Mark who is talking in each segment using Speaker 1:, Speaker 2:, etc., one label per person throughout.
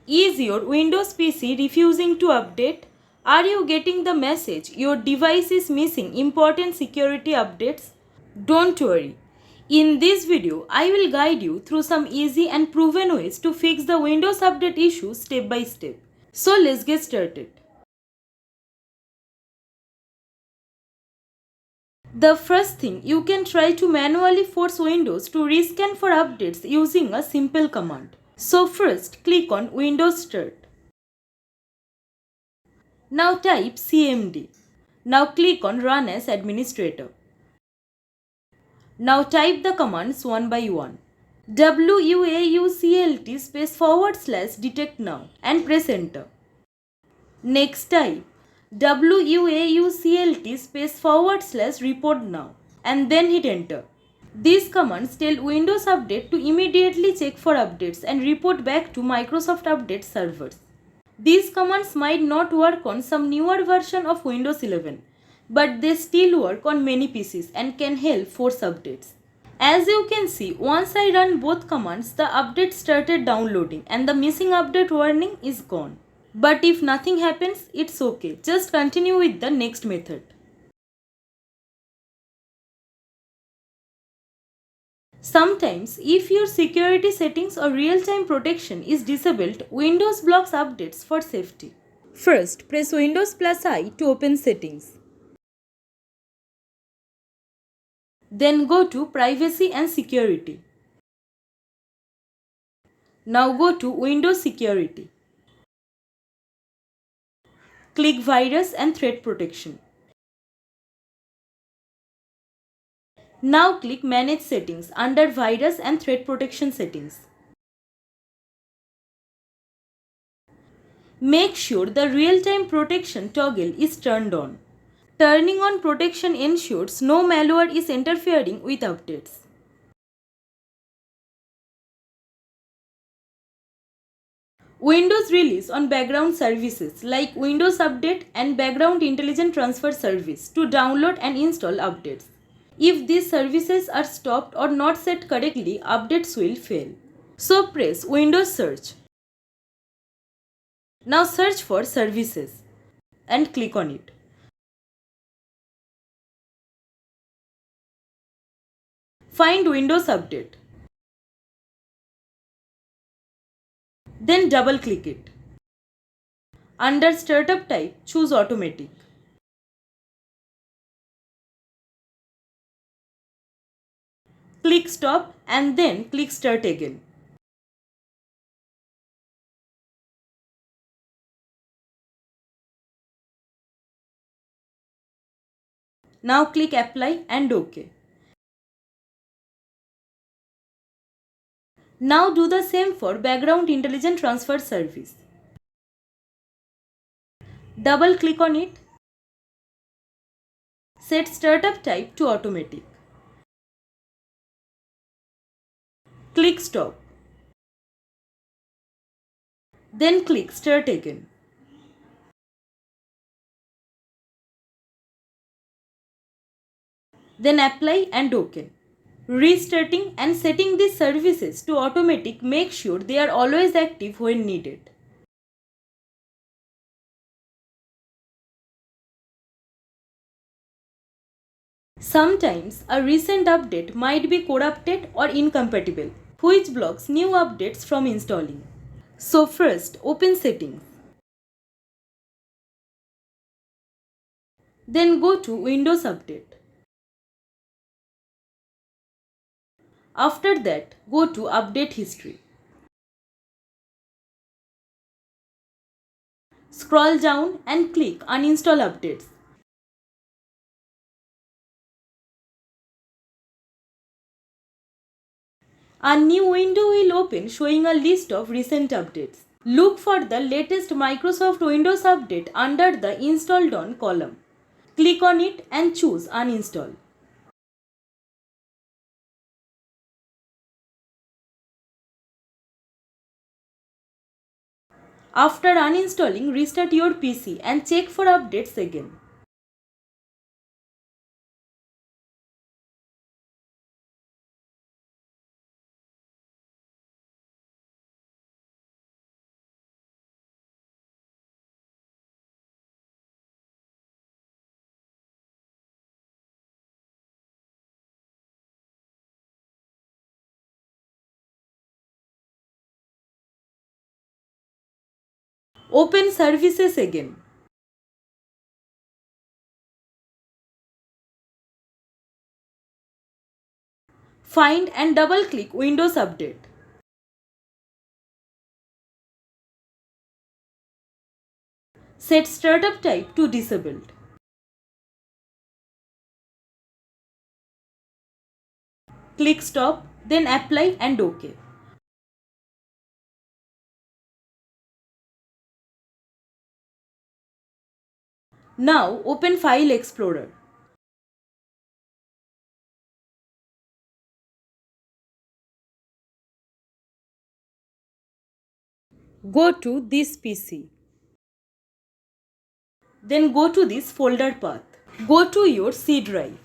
Speaker 1: Is your Windows PC refusing to update? Are you getting the message your device is missing important security updates? Don't worry. In this video, I will guide you through some easy and proven ways to fix the Windows Update issue step by step. So let's get started. The first thing, you can try to manually force Windows to rescan for updates using a simple command. So first, click on Windows Start. Now type CMD. Now click on Run as Administrator. Now type the commands one by one. WAUCLT space / detect now and press enter. Next type WAUCLT space / report now and then hit enter. These commands tell Windows Update to immediately check for updates and report back to Microsoft Update servers. These commands might not work on some newer version of Windows 11, but they still work on many PCs and can help force updates. As you can see, once I run both commands, the update started downloading and the missing update warning is gone. But if nothing happens, it's okay. Just continue with the next method. Sometimes, if your security settings or real-time protection is disabled, Windows blocks updates for safety. First, press Windows +I to open settings. Then go to Privacy and Security. Now go to Windows Security. Click Virus and Threat Protection. Now click Manage Settings under Virus and Threat Protection Settings. Make sure the real-time protection toggle is turned on. Turning on protection ensures no malware is interfering with updates. Windows release on background services like Windows Update and Background Intelligent Transfer Service to download and install updates. If these services are stopped or not set correctly, updates will fail. So press Windows Search. Now search for Services and click on it. Find Windows Update. Then double click it. Under Startup type, choose Automatic. Click Stop and then click Start again. Now click Apply and OK. Now do the same for Background Intelligent Transfer Service. Double click on it. Set Startup type to Automatic. Click Stop. Then click Start again. Then Apply and OK. Restarting and setting these services to Automatic, make sure they are always active when needed. Sometimes a recent update might be corrupted or incompatible, which blocks new updates from installing. So first, open Settings. Then go to Windows Update. After that, go to Update History. Scroll down and click Uninstall Updates. A new window will open showing a list of recent updates. Look for the latest Microsoft Windows update under the Installed On column. Click on it and choose Uninstall. After uninstalling, restart your PC and check for updates again. Open Services again. Find and double click Windows Update. Set Startup Type to Disabled. Click Stop, then Apply and OK. Now open File Explorer. Go to this PC. Then go to this folder path. Go to your C drive.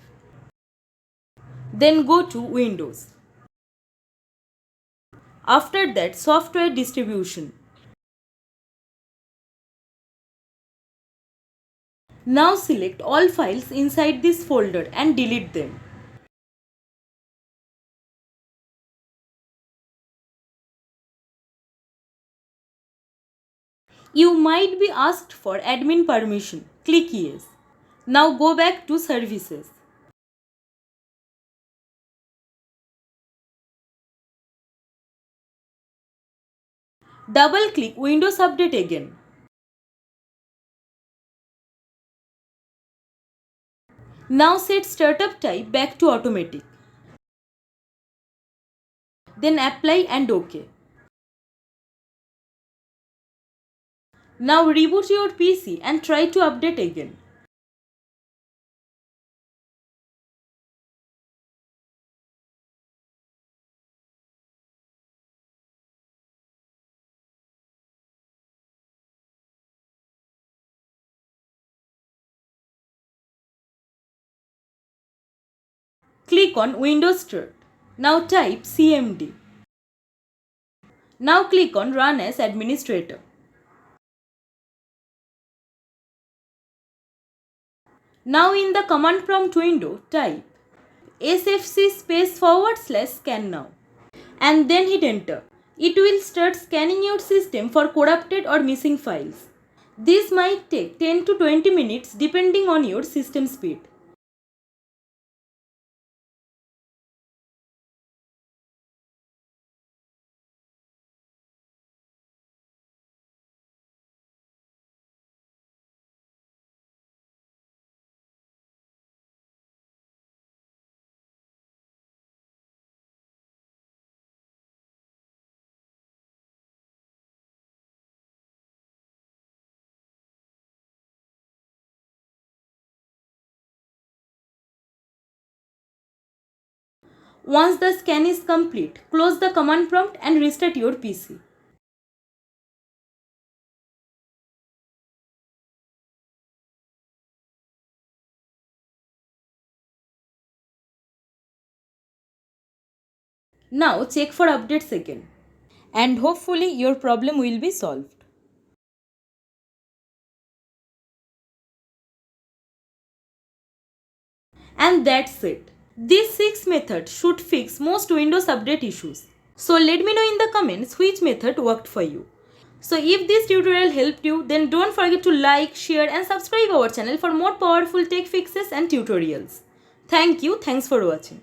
Speaker 1: Then go to Windows. After that, Software Distribution. Now select all files inside this folder and delete them. You might be asked for admin permission. Click Yes. Now go back to Services. Double click Windows Update again. Now set Startup Type back to Automatic. Then Apply and OK. Now reboot your PC and try to update again. Click on Windows Start. Now type CMD. Now click on Run as Administrator. Now in the command prompt window, type sfc/scan now and then hit enter. It will start scanning your system for corrupted or missing files. This might take 10 to 20 minutes depending on your system speed. Once the scan is complete, close the command prompt and restart your PC. Now check for updates again. And hopefully your problem will be solved. And that's it. These 6 methods should fix most Windows Update issues. So let me know in the comments which method worked for you. So if this tutorial helped you, then don't forget to like, share and subscribe our channel for more powerful tech fixes and tutorials. Thank you. Thanks for watching.